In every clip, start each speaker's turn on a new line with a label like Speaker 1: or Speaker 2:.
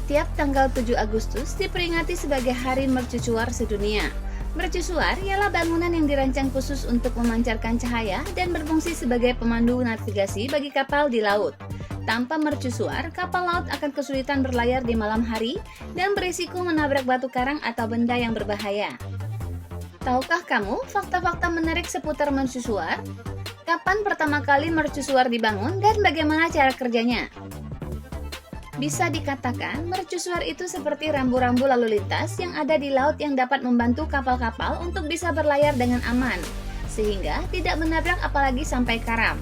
Speaker 1: Setiap tanggal 7 Agustus diperingati sebagai Hari Mercusuar Sedunia. Mercusuar ialah bangunan yang dirancang khusus untuk memancarkan cahaya dan berfungsi sebagai pemandu navigasi bagi kapal di laut. Tanpa mercusuar, kapal laut akan kesulitan berlayar di malam hari dan berisiko menabrak batu karang atau benda yang berbahaya. Tahukah kamu fakta-fakta menarik seputar mercusuar? Kapan pertama kali mercusuar dibangun dan bagaimana cara kerjanya? Bisa dikatakan, mercusuar itu seperti rambu-rambu lalu lintas yang ada di laut yang dapat membantu kapal-kapal untuk bisa berlayar dengan aman, sehingga tidak menabrak apalagi sampai karam.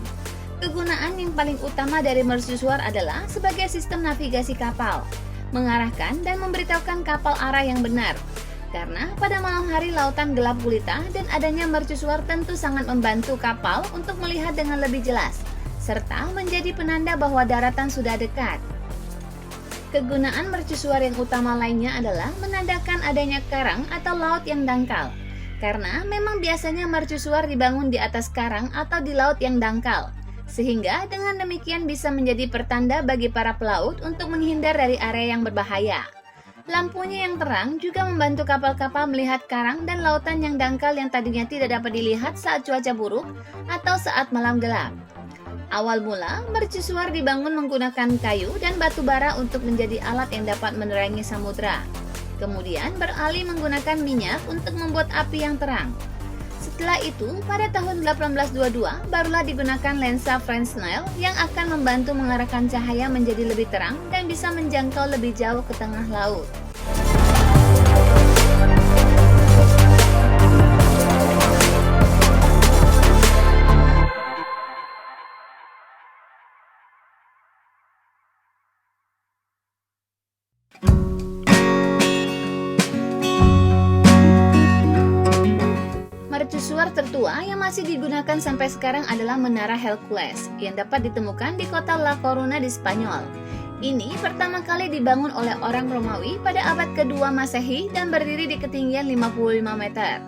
Speaker 1: Kegunaan yang paling utama dari mercusuar adalah sebagai sistem navigasi kapal, mengarahkan dan memberitahukan kapal arah yang benar. Karena pada malam hari lautan gelap gulita dan adanya mercusuar tentu sangat membantu kapal untuk melihat dengan lebih jelas, serta menjadi penanda bahwa daratan sudah dekat. Kegunaan mercusuar yang utama lainnya adalah menandakan adanya karang atau laut yang dangkal. Karena memang biasanya mercusuar dibangun di atas karang atau di laut yang dangkal, sehingga dengan demikian bisa menjadi pertanda bagi para pelaut untuk menghindar dari area yang berbahaya. Lampunya yang terang juga membantu kapal-kapal melihat karang dan lautan yang dangkal yang tadinya tidak dapat dilihat saat cuaca buruk atau saat malam gelap. Awal mula, mercusuar dibangun menggunakan kayu dan batu bara untuk menjadi alat yang dapat menerangi samudra. Kemudian beralih menggunakan minyak untuk membuat api yang terang. Setelah itu, pada tahun 1822, barulah digunakan lensa Fresnel yang akan membantu mengarahkan cahaya menjadi lebih terang dan bisa menjangkau lebih jauh ke tengah laut. Mercusuar tertua yang masih digunakan sampai sekarang adalah Menara Hercules yang dapat ditemukan di kota La Coruna di Spanyol. Ini pertama kali dibangun oleh orang Romawi pada abad kedua Masehi dan berdiri di ketinggian 55 meter.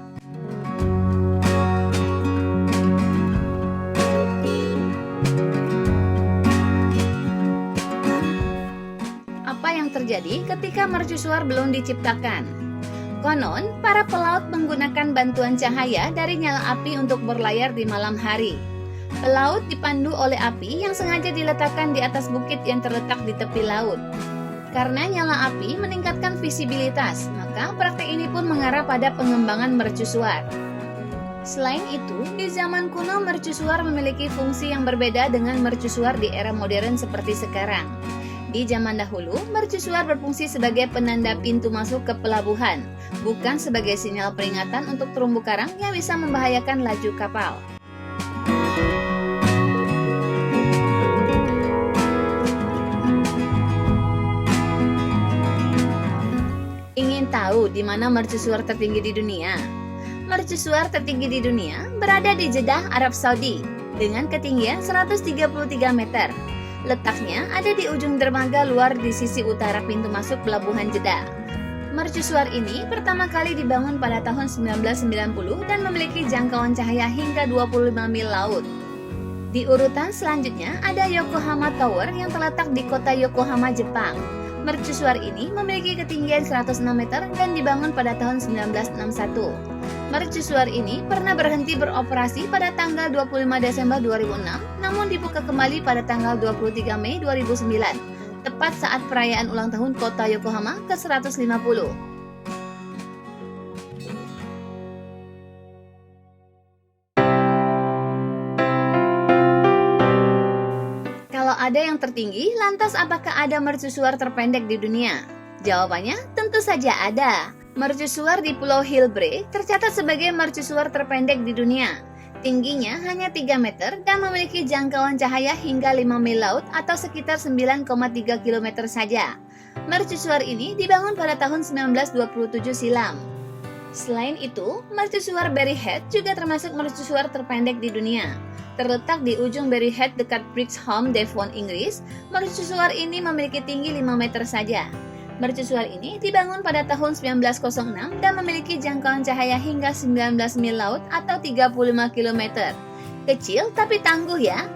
Speaker 1: Apa yang terjadi ketika mercusuar belum diciptakan? Konon, para pelaut menggunakan bantuan cahaya dari nyala api untuk berlayar di malam hari. Pelaut dipandu oleh api yang sengaja diletakkan di atas bukit yang terletak di tepi laut. Karena nyala api meningkatkan visibilitas, maka praktek ini pun mengarah pada pengembangan mercusuar. Selain itu, di zaman kuno mercusuar memiliki fungsi yang berbeda dengan mercusuar di era modern seperti sekarang. Di zaman dahulu, mercusuar berfungsi sebagai penanda pintu masuk ke pelabuhan, bukan sebagai sinyal peringatan untuk terumbu karang yang bisa membahayakan laju kapal. Ingin tahu di mana mercusuar tertinggi di dunia? Mercusuar tertinggi di dunia berada di Jeddah, Arab Saudi, dengan ketinggian 133 meter. Letaknya ada di ujung dermaga luar di sisi utara pintu masuk pelabuhan Jeddah. Mercusuar ini pertama kali dibangun pada tahun 1990 dan memiliki jangkauan cahaya hingga 25 mil laut. Di urutan selanjutnya ada Yokohama Tower yang terletak di kota Yokohama, Jepang. Mercusuar ini memiliki ketinggian 106 meter dan dibangun pada tahun 1961. Mercusuar ini pernah berhenti beroperasi pada tanggal 25 Desember 2006, namun dibuka kembali pada tanggal 23 Mei 2009, tepat saat perayaan ulang tahun kota Yokohama ke-150. Kalau ada yang tertinggi, lantas apakah ada mercusuar terpendek di dunia? Jawabannya tentu saja ada. Mercusuar di Pulau Hilbre tercatat sebagai mercusuar terpendek di dunia. Tingginya hanya 3 meter dan memiliki jangkauan cahaya hingga 5 mil laut atau sekitar 9,3 km saja. Mercusuar ini dibangun pada tahun 1927 silam. Selain itu, mercusuar Berry Head juga termasuk mercusuar terpendek di dunia. Terletak di ujung Berry Head dekat Brixham, Devon, Inggris, mercusuar ini memiliki tinggi 5 meter saja. Mercusuar ini dibangun pada tahun 1906 dan memiliki jangkauan cahaya hingga 19 mil laut atau 35 km. Kecil tapi tangguh ya.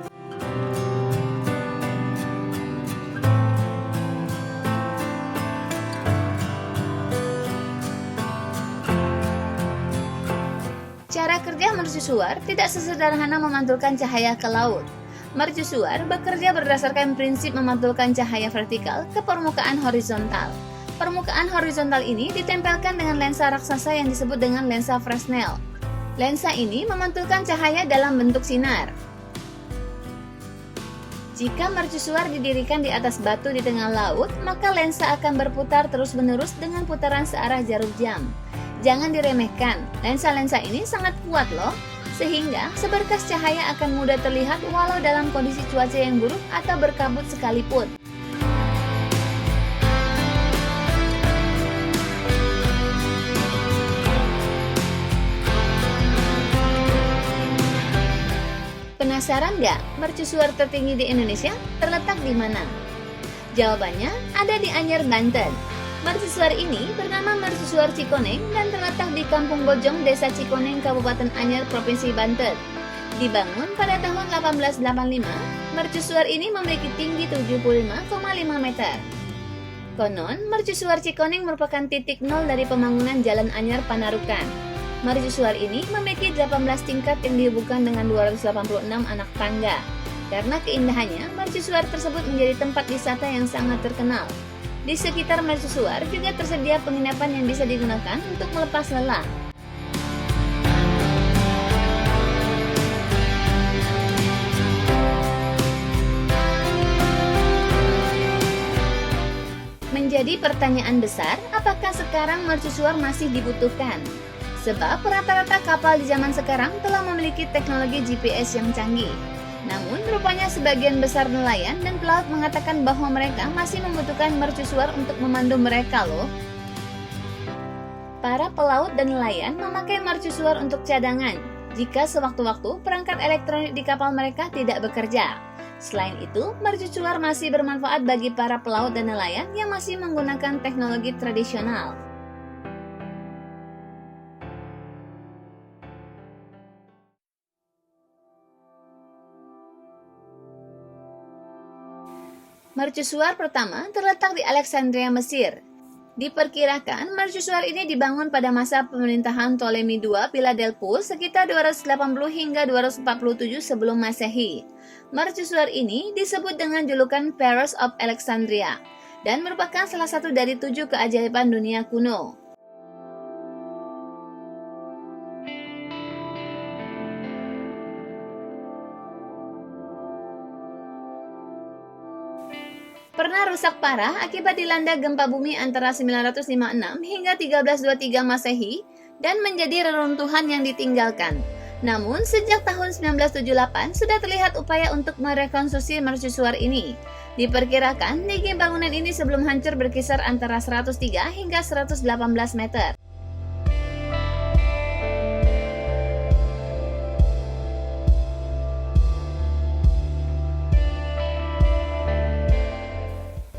Speaker 1: Cara kerja mercusuar tidak sesederhana memantulkan cahaya ke laut. Mercusuar bekerja berdasarkan prinsip memantulkan cahaya vertikal ke permukaan horizontal. Permukaan horizontal ini ditempelkan dengan lensa raksasa yang disebut dengan lensa Fresnel. Lensa ini memantulkan cahaya dalam bentuk sinar. Jika mercusuar didirikan di atas batu di tengah laut, maka lensa akan berputar terus-menerus dengan putaran searah jarum jam. Jangan diremehkan, lensa-lensa ini sangat kuat loh, sehingga seberkas cahaya akan mudah terlihat walau dalam kondisi cuaca yang buruk atau berkabut sekalipun. Penasaran nggak mercusuar tertinggi di Indonesia terletak di mana? Jawabannya ada di Anyer, Banten. Mercusuar ini bernama Mercusuar Cikoneng dan terletak di Kampung Bojong, Desa Cikoneng, Kabupaten Anyer, Provinsi Banten. Dibangun pada tahun 1885, mercusuar ini memiliki tinggi 75,5 meter. Konon, Mercusuar Cikoneng merupakan titik nol dari pembangunan Jalan Anyer Panarukan. Mercusuar ini memiliki 18 tingkat yang dihubungkan dengan 286 anak tangga. Karena keindahannya, mercusuar tersebut menjadi tempat wisata yang sangat terkenal. Di sekitar mercusuar juga tersedia penginapan yang bisa digunakan untuk melepas lelah. Menjadi pertanyaan besar, apakah sekarang mercusuar masih dibutuhkan? Sebab rata-rata kapal di zaman sekarang telah memiliki teknologi GPS yang canggih. Namun, rupanya sebagian besar nelayan dan pelaut mengatakan bahwa mereka masih membutuhkan mercusuar untuk memandu mereka loh. Para pelaut dan nelayan memakai mercusuar untuk cadangan, jika sewaktu-waktu perangkat elektronik di kapal mereka tidak bekerja. Selain itu, mercusuar masih bermanfaat bagi para pelaut dan nelayan yang masih menggunakan teknologi tradisional. Mercusuar pertama terletak di Alexandria, Mesir. Diperkirakan mercusuar ini dibangun pada masa pemerintahan Ptolemy II Philadelphus sekitar 280 hingga 247 sebelum Masehi. Mercusuar ini disebut dengan julukan Pharos of Alexandria dan merupakan salah satu dari 7 keajaiban dunia kuno. Pernah rusak parah akibat dilanda gempa bumi antara 956 hingga 1323 Masehi dan menjadi reruntuhan yang ditinggalkan. Namun, sejak tahun 1978 sudah terlihat upaya untuk merekonstruksi mercusuar ini. Diperkirakan tinggi bangunan ini sebelum hancur berkisar antara 103 hingga 118 meter.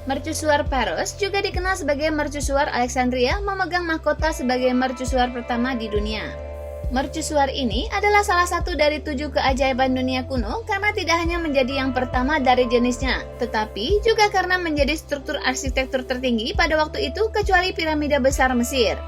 Speaker 1: Mercusuar Pharos juga dikenal sebagai mercusuar Alexandria, memegang mahkota sebagai mercusuar pertama di dunia. Mercusuar ini adalah salah satu dari 7 keajaiban dunia kuno karena tidak hanya menjadi yang pertama dari jenisnya, tetapi juga karena menjadi struktur arsitektur tertinggi pada waktu itu kecuali piramida besar Mesir.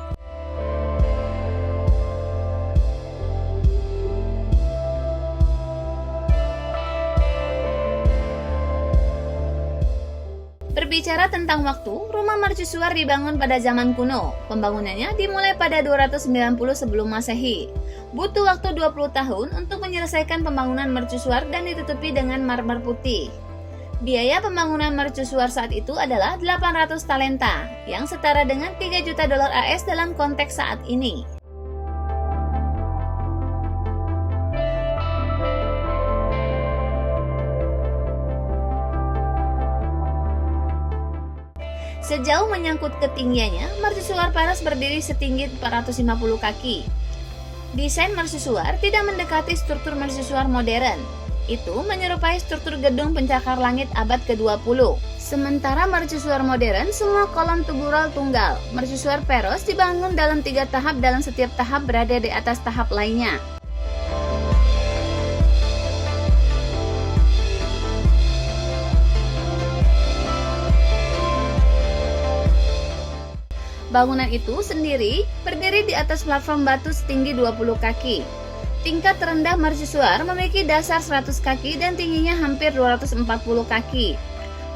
Speaker 1: Berbicara tentang waktu, rumah mercusuar dibangun pada zaman kuno. Pembangunannya dimulai pada 290 sebelum Masehi. Butuh waktu 20 tahun untuk menyelesaikan pembangunan mercusuar dan ditutupi dengan marmer putih. Biaya pembangunan mercusuar saat itu adalah 800 talenta, yang setara dengan 3 juta dolar AS dalam konteks saat ini. Sejauh menyangkut ketinggiannya, mercusuar Paros berdiri setinggi 450 kaki. Desain mercusuar tidak mendekati struktur mercusuar modern. Itu menyerupai struktur gedung pencakar langit abad ke-20. Sementara mercusuar modern semua kolom tugural tunggal. Mercusuar Paros dibangun dalam 3 tahap, dalam setiap tahap berada di atas tahap lainnya. Bangunan itu sendiri berdiri di atas platform batu setinggi 20 kaki. Tingkat terendah mercusuar memiliki dasar 100 kaki dan tingginya hampir 240 kaki.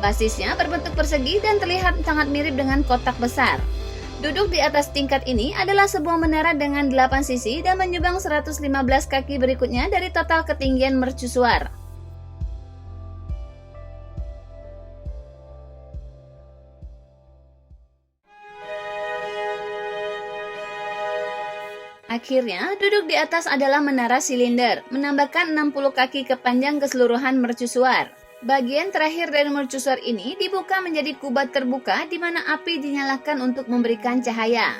Speaker 1: Basisnya berbentuk persegi dan terlihat sangat mirip dengan kotak besar. Duduk di atas tingkat ini adalah sebuah menara dengan 8 sisi dan menyumbang 115 kaki berikutnya dari total ketinggian mercusuar. Akhirnya, duduk di atas adalah menara silinder, menambahkan 60 kaki kepanjang keseluruhan mercusuar. Bagian terakhir dari mercusuar ini dibuka menjadi kubat terbuka di mana api dinyalakan untuk memberikan cahaya.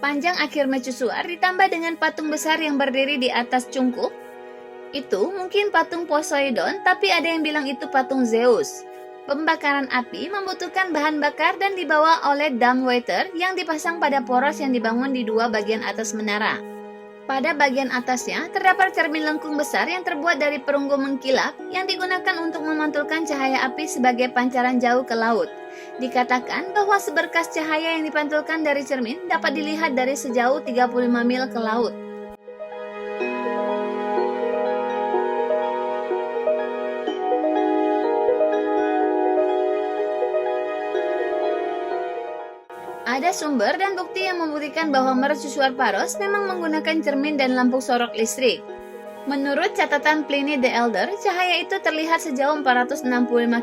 Speaker 1: Panjang akhir mercusuar ditambah dengan patung besar yang berdiri di atas cungkup. Itu mungkin patung Poseidon, tapi ada yang bilang itu patung Zeus. Pembakaran api membutuhkan bahan bakar dan dibawa oleh dumbwaiter yang dipasang pada poros yang dibangun di 2 bagian atas menara. Pada bagian atasnya terdapat cermin lengkung besar yang terbuat dari perunggu mengkilap yang digunakan untuk memantulkan cahaya api sebagai pancaran jauh ke laut. Dikatakan bahwa seberkas cahaya yang dipantulkan dari cermin dapat dilihat dari sejauh 35 mil ke laut. Ada sumber dan bukti yang membuktikan bahwa mercusuar Paros memang menggunakan cermin dan lampu sorok listrik. Menurut catatan Pliny the Elder, cahaya itu terlihat sejauh 465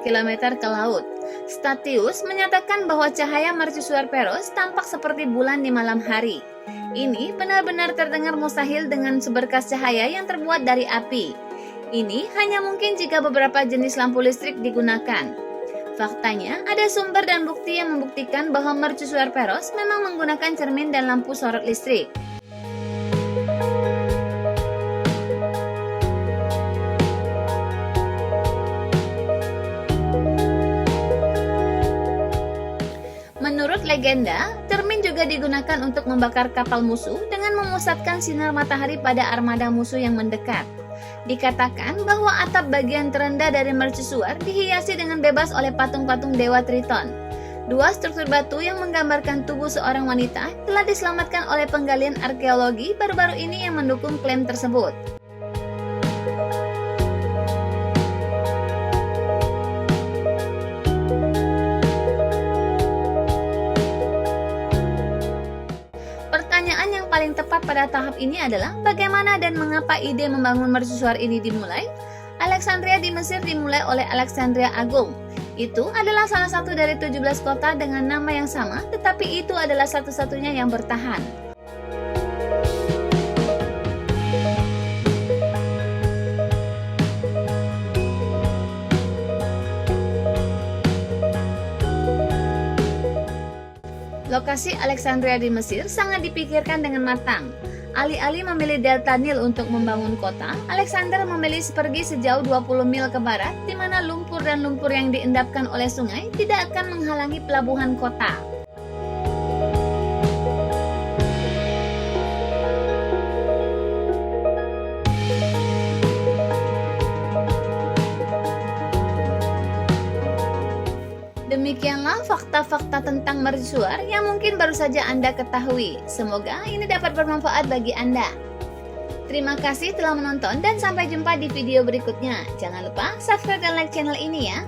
Speaker 1: km ke laut. Statius menyatakan bahwa cahaya mercusuar Paros tampak seperti bulan di malam hari. Ini benar-benar terdengar mustahil dengan seberkas cahaya yang terbuat dari api. Ini hanya mungkin jika beberapa jenis lampu listrik digunakan. Faktanya, ada sumber dan bukti yang membuktikan bahwa mercusuar Paros memang menggunakan cermin dan lampu sorot listrik. Menurut legenda, cermin juga digunakan untuk membakar kapal musuh dengan memusatkan sinar matahari pada armada musuh yang mendekat. Dikatakan bahwa atap bagian terendah dari mercusuar dihiasi dengan bebas oleh patung-patung dewa Triton. 2 struktur batu yang menggambarkan tubuh seorang wanita telah diselamatkan oleh penggalian arkeologi baru-baru ini yang mendukung klaim tersebut. Pertanyaan yang paling tepat pada tahap ini adalah bagaimana dan mengapa ide membangun mercusuar ini dimulai? Alexandria di Mesir dimulai oleh Alexandria Agung. Itu adalah salah satu dari 17 kota dengan nama yang sama, tetapi itu adalah satu-satunya yang bertahan. Lokasi Alexandria di Mesir sangat dipikirkan dengan matang. Alih-alih memilih delta Nil untuk membangun kota, Alexander memilih sepergi sejauh 20 mil ke barat, di mana lumpur dan lumpur yang diendapkan oleh sungai tidak akan menghalangi pelabuhan kota. Demikianlah fakta-fakta tentang mercusuar yang mungkin baru saja Anda ketahui. Semoga ini dapat bermanfaat bagi Anda. Terima kasih telah menonton dan sampai jumpa di video berikutnya. Jangan lupa subscribe dan like channel ini ya.